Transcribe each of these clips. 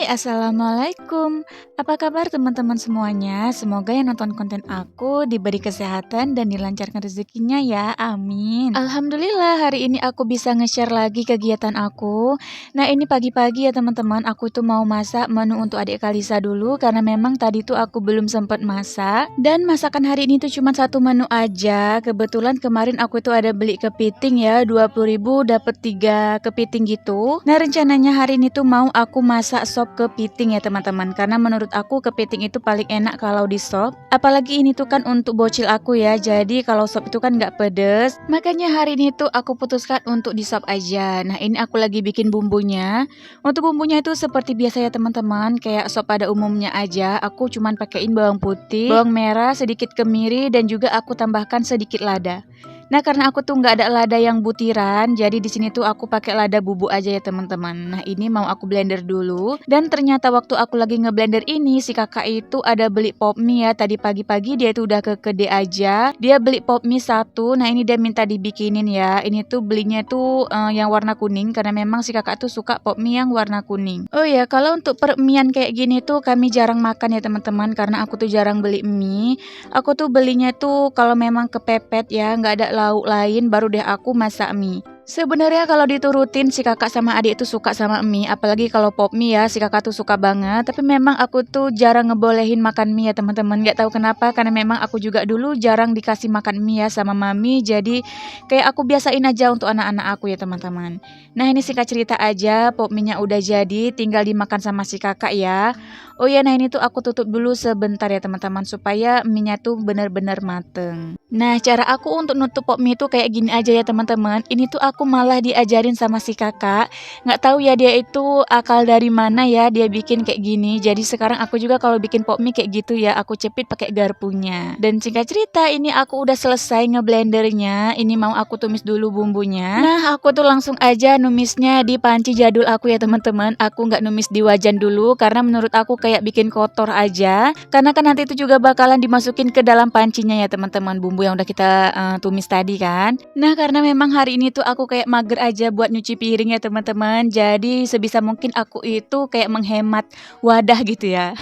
Hai, assalamualaikum. Apa kabar teman-teman semuanya? Semoga yang nonton konten aku diberi kesehatan dan dilancarkan rezekinya ya. Amin. Alhamdulillah hari ini aku bisa nge-share lagi kegiatan aku. Nah ini pagi-pagi ya teman-teman, aku tuh mau masak menu untuk adik Kalisa dulu karena memang tadi tuh aku belum sempat masak. Dan masakan hari ini tuh cuma satu menu aja. Kebetulan kemarin aku tuh ada beli kepiting ya, 20.000 dapat 3 kepiting gitu. Nah rencananya hari ini tuh mau aku masak sop kepiting ya teman-teman, karena menurut aku kepiting itu paling enak kalau di sop. Apalagi ini tuh kan untuk bocil aku ya, jadi kalau sop itu kan nggak pedes. Makanya hari ini tuh aku putuskan untuk di sop aja. Nah ini aku lagi bikin bumbunya. Untuk bumbunya itu seperti biasa ya teman-teman, kayak sop pada umumnya aja. Aku cuman pakein bawang putih, bawang merah, sedikit kemiri, dan juga aku tambahkan sedikit lada. Nah karena aku tuh nggak ada lada yang butiran, jadi di sini tuh aku pakai lada bubuk aja ya teman-teman. Nah ini mau aku blender dulu, dan ternyata waktu aku lagi ngeblender ini si kakak itu ada beli pop mie ya. Tadi pagi-pagi dia tuh udah ke kede aja, dia beli pop mie satu. Nah ini dia minta dibikinin ya. Ini tuh belinya tuh yang warna kuning karena memang si kakak tuh suka pop mie yang warna kuning. Oh ya kalau untuk permian kayak gini tuh kami jarang makan ya teman-teman, karena aku tuh jarang beli mie. Aku tuh belinya tuh kalau memang kepepet ya, nggak ada lauk lain baru deh aku masak mie. Sebenarnya kalau diturutin si kakak sama adik itu suka sama mie, apalagi kalau pop mie ya si kakak tuh suka banget. Tapi memang aku tuh jarang ngebolehin makan mie ya teman-teman. Nggak tahu kenapa, karena memang aku juga dulu jarang dikasih makan mie ya sama mami. Jadi kayak aku biasain aja untuk anak-anak aku ya teman-teman. Nah ini singkat cerita aja, pop mie-nya udah jadi, tinggal dimakan sama si kakak ya. Oh ya, nah ini tuh aku tutup dulu sebentar ya teman-teman supaya mie-nya tuh benar-benar mateng. Nah cara aku untuk nutup pop mie tuh kayak gini aja ya teman-teman. Ini tuh aku malah diajarin sama si kakak. Nggak tahu ya dia itu akal dari mana ya dia bikin kayak gini. Jadi sekarang aku juga kalau bikin pop mie kayak gitu ya, aku cepit pakai garpunya. Dan singkat cerita ini aku udah selesai ngeblendernya. Ini mau aku tumis dulu bumbunya. Nah aku tuh langsung aja numisnya di panci jadul aku ya teman-teman. Aku nggak numis di wajan dulu karena menurut aku kayak bikin kotor aja. Karena kan nanti itu juga bakalan dimasukin ke dalam pancinya ya teman-teman, bumbu yang udah kita tumis tadi kan. Nah karena memang hari ini tuh aku kayak mager aja buat nyuci piring ya teman-teman. Jadi sebisa mungkin aku itu kayak menghemat wadah gitu ya.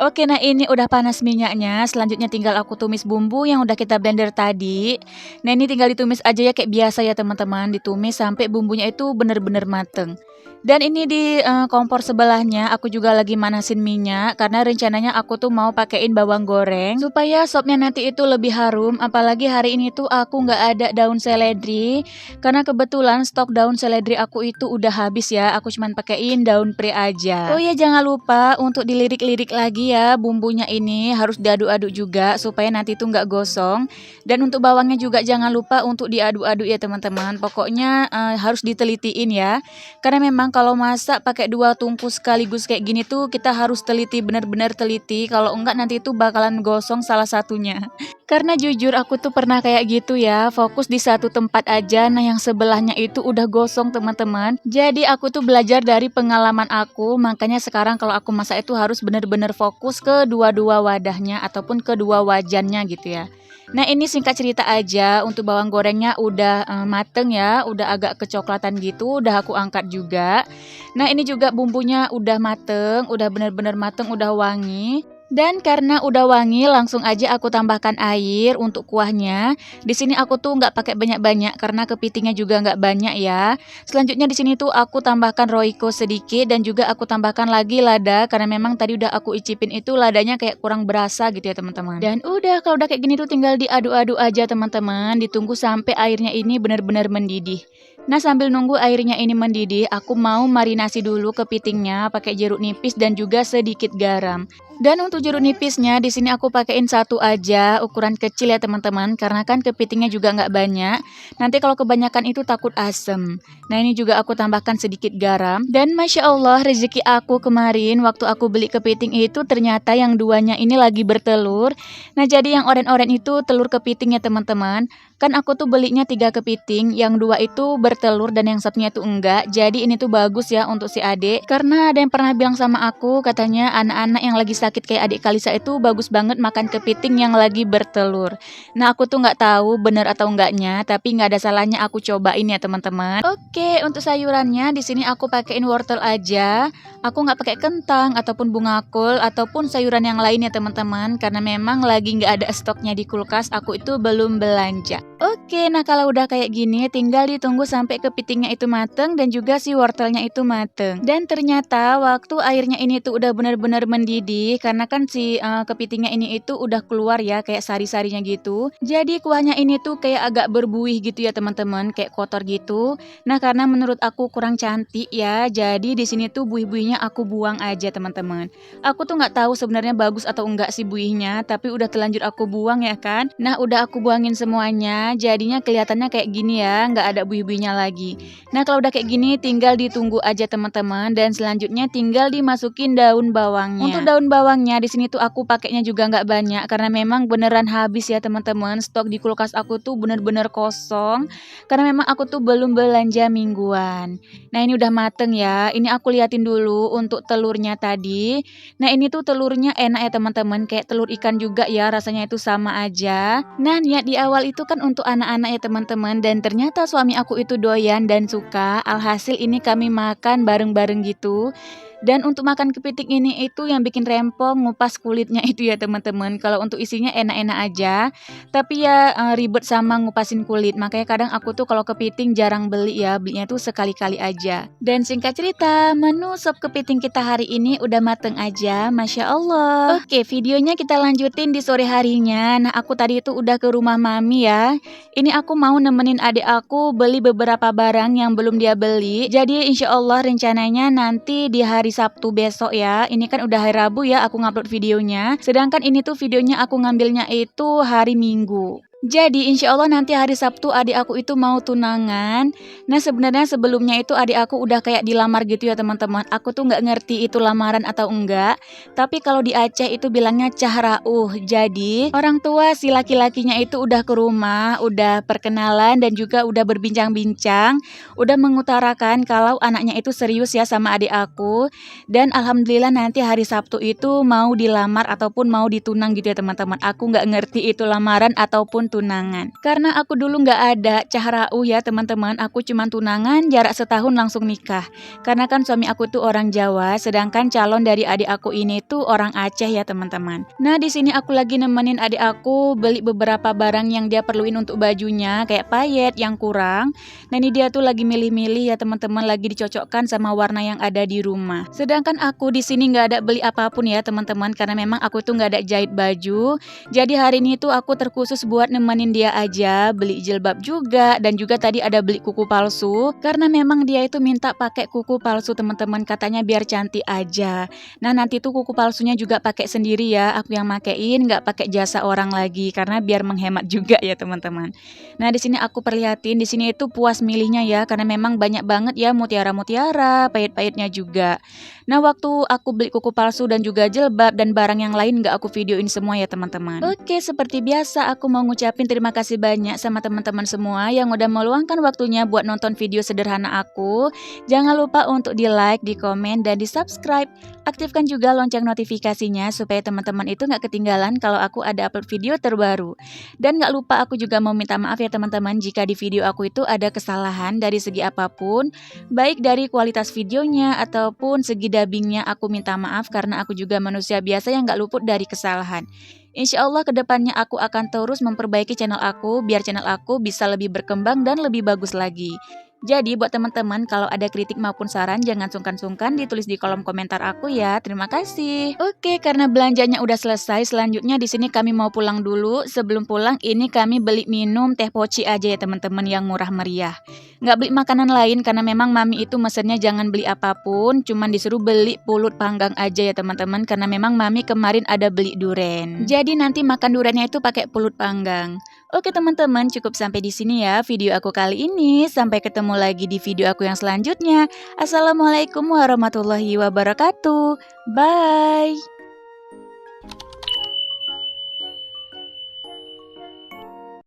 Oke, nah ini udah panas minyaknya. Selanjutnya tinggal aku tumis bumbu yang udah kita blender tadi. Nah ini tinggal ditumis aja ya kayak biasa ya teman-teman. Ditumis sampai bumbunya itu bener-bener mateng. Dan ini di kompor sebelahnya aku juga lagi manasin minyak karena rencananya aku tuh mau pakein bawang goreng supaya sopnya nanti itu lebih harum. Apalagi hari ini tuh aku nggak ada daun seledri karena kebetulan stok daun seledri aku itu udah habis ya. Aku cuman pakein daun pre aja. Oh iya jangan lupa untuk dilirik-lirik lagi ya, bumbunya ini harus diaduk-aduk juga supaya nanti tuh nggak gosong. Dan untuk bawangnya juga jangan lupa untuk diaduk-aduk ya teman-teman. Pokoknya harus ditelitiin ya. Karena memang kalau masak pakai 2 tungku sekaligus kayak gini tuh kita harus teliti, benar-benar teliti. Kalau enggak nanti itu bakalan gosong salah satunya. Karena jujur aku tuh pernah kayak gitu ya, fokus di satu tempat aja, nah yang sebelahnya itu udah gosong teman-teman. Jadi aku tuh belajar dari pengalaman aku, makanya sekarang kalau aku masak itu harus benar-benar fokus ke dua-dua wadahnya ataupun kedua wajannya gitu ya. Nah ini singkat cerita aja, untuk bawang gorengnya udah mateng ya, udah agak kecoklatan gitu, udah aku angkat juga. Nah ini juga bumbunya udah mateng, udah benar-benar mateng, udah wangi. Dan karena udah wangi, langsung aja aku tambahkan air untuk kuahnya. Di sini aku tuh nggak pakai banyak-banyak karena kepitingnya juga nggak banyak ya. Selanjutnya di sini tuh aku tambahkan roiko sedikit dan juga aku tambahkan lagi lada karena memang tadi udah aku icipin itu ladanya kayak kurang berasa gitu ya teman-teman. Dan udah kalau udah kayak gini tuh tinggal diaduk-aduk aja teman-teman. Ditunggu sampai airnya ini benar-benar mendidih. Nah sambil nunggu airnya ini mendidih, aku mau marinasi dulu kepitingnya pakai jeruk nipis dan juga sedikit garam. Dan untuk jeruk nipisnya di sini aku pakein satu aja, ukuran kecil ya teman-teman, karena kan kepitingnya juga nggak banyak. Nanti kalau kebanyakan itu takut asem. Nah ini juga aku tambahkan sedikit garam. Dan masya Allah rezeki aku kemarin waktu aku beli kepiting itu ternyata yang duanya ini lagi bertelur. Nah jadi yang oren-oren itu telur kepiting ya teman-teman. Kan aku tuh belinya 3 kepiting, yang 2 itu bertelur dan yang satunya itu enggak. Jadi ini tuh bagus ya untuk si adik. Karena ada yang pernah bilang sama aku, katanya anak-anak yang lagi sakit kayak adik Kalisa itu bagus banget makan kepiting yang lagi bertelur. Nah aku tuh nggak tahu bener atau enggaknya, tapi nggak ada salahnya aku cobain ya teman-teman. Oke, untuk sayurannya di sini aku pakein wortel aja. Aku nggak pakai kentang ataupun bunga kol ataupun sayuran yang lain ya teman-teman, karena memang lagi nggak ada stoknya di kulkas. Aku itu belum belanja. Oke, nah kalau udah kayak gini tinggal ditunggu sampai kepitingnya itu mateng dan juga si wortelnya itu mateng. Dan ternyata waktu airnya ini tuh udah benar-benar mendidih karena kan si kepitingnya ini itu udah keluar ya kayak sari-sarinya gitu. Jadi kuahnya ini tuh kayak agak berbuih gitu ya teman-teman, kayak kotor gitu. Nah, karena menurut aku kurang cantik ya, jadi di sini tuh buih-buihnya aku buang aja teman-teman. Aku tuh nggak tahu sebenarnya bagus atau enggak sih buihnya, tapi udah terlanjur aku buang ya kan. Nah, udah aku buangin semuanya, jadinya kelihatannya kayak gini ya, nggak ada buih-buihnya lagi. Nah, kalau udah kayak gini tinggal ditunggu aja teman-teman, dan selanjutnya tinggal dimasukin daun bawangnya. Untuk daun bawangnya di sini tuh aku pakainya juga nggak banyak karena memang beneran habis ya teman-teman. Stok di kulkas aku tuh bener-bener kosong karena memang aku tuh belum belanja mingguan. Nah, ini udah mateng ya. Ini aku liatin dulu untuk telurnya tadi. Nah, ini tuh telurnya enak ya teman-teman, kayak telur ikan juga ya, rasanya itu sama aja. Nah, niat di awal itu kan untuk anak-anak ya teman-teman, dan ternyata suami aku itu doyan dan suka. Alhasil ini kami makan bareng-bareng gitu. Dan untuk makan kepiting ini itu yang bikin rempong ngupas kulitnya itu ya teman-teman. Kalau untuk isinya enak-enak aja, tapi ya ribet sama ngupasin kulit. Makanya kadang aku tuh kalau kepiting jarang beli ya, belinya tuh sekali-kali aja. Dan singkat cerita, menu sop kepiting kita hari ini udah mateng aja, Masya Allah. Oke, videonya kita lanjutin di sore harinya. Nah, aku tadi itu udah ke rumah mami ya. Ini aku mau nemenin adik aku beli beberapa barang yang belum dia beli. Jadi insya Allah rencananya nanti di hari Sabtu besok ya. Ini kan udah hari Rabu ya aku ngupload videonya. Sedangkan ini tuh videonya aku ngambilnya itu hari Minggu. Jadi insya Allah nanti hari Sabtu adik aku itu mau tunangan. Nah sebenarnya sebelumnya itu adik aku udah kayak dilamar gitu ya teman-teman. Aku tuh nggak ngerti itu lamaran atau enggak. Tapi kalau di Aceh itu bilangnya cahrauh. Jadi orang tua si laki-lakinya itu udah ke rumah, udah perkenalan dan juga udah berbincang-bincang. Udah mengutarakan kalau anaknya itu serius ya sama adik aku. Dan alhamdulillah nanti hari Sabtu itu mau dilamar ataupun mau ditunang gitu ya teman-teman. Aku nggak ngerti itu lamaran ataupun tunangan. Karena aku dulu nggak ada cahrauh ya teman-teman, aku cuman tunangan jarak setahun langsung nikah. Karena kan suami aku tuh orang Jawa, sedangkan calon dari adik aku ini tuh orang Aceh ya teman-teman. Nah di sini aku lagi nemenin adik aku beli beberapa barang yang dia perluin untuk bajunya, kayak payet yang kurang. Nah ini dia tuh lagi milih-milih ya teman-teman, lagi dicocokkan sama warna yang ada di rumah. Sedangkan aku di sini nggak ada beli apapun ya teman-teman, karena memang aku tuh nggak ada jahit baju. Jadi hari ini tuh aku terkhusus buat nemenin dia aja, beli jilbab juga, dan juga tadi ada beli kuku palsu, karena memang dia itu minta pakai kuku palsu teman-teman, katanya biar cantik aja. Nah nanti tuh kuku palsunya juga pakai sendiri ya, aku yang makein, nggak pakai jasa orang lagi, karena biar menghemat juga ya teman-teman. Nah di sini aku perlihatin, di sini itu puas milihnya ya, karena memang banyak banget ya mutiara-mutiara, pahit-pahitnya juga. Nah waktu aku beli kuku palsu dan juga jilbab dan barang yang lain nggak aku videoin semua ya teman-teman. Oke, seperti biasa aku mau ngucapin terima kasih banyak sama teman-teman semua yang udah meluangkan waktunya buat nonton video sederhana aku. Jangan lupa untuk di like, di komen, dan di subscribe. Aktifkan juga lonceng notifikasinya supaya teman-teman itu nggak ketinggalan kalau aku ada upload video terbaru. Dan nggak lupa aku juga mau minta maaf ya teman-teman jika di video aku itu ada kesalahan dari segi apapun, baik dari kualitas videonya ataupun segi dubbingnya. Aku minta maaf karena aku juga manusia biasa yang nggak luput dari kesalahan. Insya Allah kedepannya aku akan terus memperbaiki channel aku biar channel aku bisa lebih berkembang dan lebih bagus lagi. Jadi buat teman-teman kalau ada kritik maupun saran jangan sungkan-sungkan ditulis di kolom komentar aku ya. Terima kasih. Oke, karena belanjanya udah selesai, selanjutnya di sini kami mau pulang dulu. Sebelum pulang ini kami beli minum teh poci aja ya teman-teman yang murah meriah. Nggak beli makanan lain karena memang mami itu mesennya jangan beli apapun, cuman disuruh beli pulut panggang aja ya teman-teman, karena memang mami kemarin ada beli duren. Jadi nanti makan durennya itu pakai pulut panggang. Oke teman-teman, cukup sampai di sini ya video aku kali ini. Sampai ketemu lagi di video aku yang selanjutnya. Assalamualaikum warahmatullahi wabarakatuh. Bye.